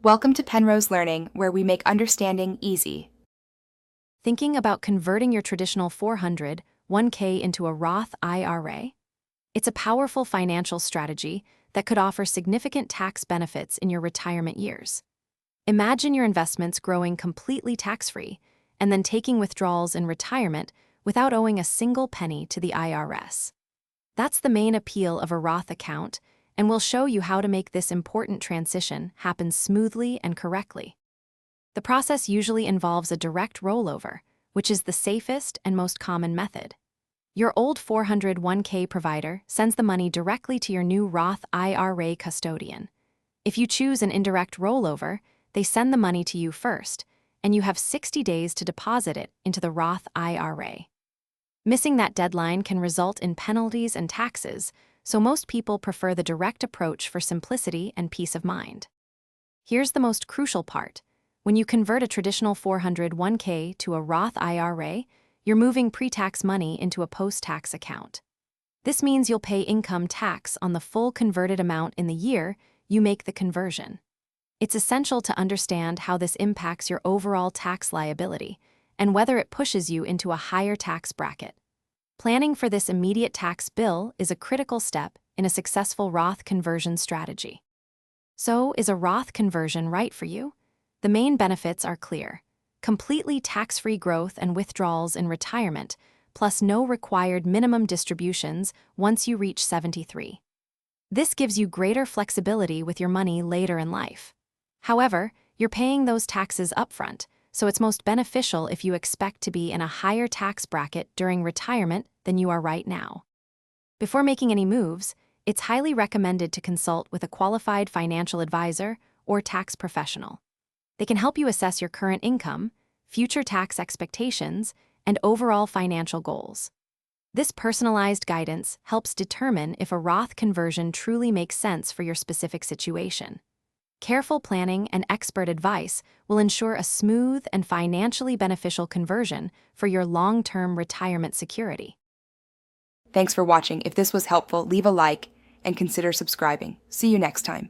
Welcome to Penrose Learning, where we make understanding easy. Thinking about converting your traditional 401k into a Roth IRA? It's a powerful financial strategy that could offer significant tax benefits in your retirement years. Imagine your investments growing completely tax-free and then taking withdrawals in retirement without owing a single penny to the IRS. That's the main appeal of a Roth account, and we'll show you how to make this important transition happen smoothly and correctly. The process usually involves a direct rollover, which is the safest and most common method. Your old 401k provider sends the money directly to your new Roth IRA custodian. If you choose an indirect rollover, they send the money to you first, and you have 60 days to deposit it into the Roth IRA. Missing that deadline can result in penalties and taxes, so most people prefer the direct approach for simplicity and peace of mind. Here's the most crucial part. When you convert a traditional 401k to a Roth IRA, you're moving pre-tax money into a post-tax account. This means you'll pay income tax on the full converted amount in the year you make the conversion. It's essential to understand how this impacts your overall tax liability and whether it pushes you into a higher tax bracket. Planning for this immediate tax bill is a critical step in a successful Roth conversion strategy. So, is a Roth conversion right for you? The main benefits are clear: completely tax-free growth and withdrawals in retirement, plus no required minimum distributions once you reach 73. This gives you greater flexibility with your money later in life. However, you're paying those taxes upfront, so it's most beneficial if you expect to be in a higher tax bracket during retirement than you are right now. Before making any moves, it's highly recommended to consult with a qualified financial advisor or tax professional. They can help you assess your current income, future tax expectations, and overall financial goals. This personalized guidance helps determine if a Roth conversion truly makes sense for your specific situation. Careful planning and expert advice will ensure a smooth and financially beneficial conversion for your long-term retirement security. Thanks for watching. If this was helpful, leave a like and consider subscribing. See you next time.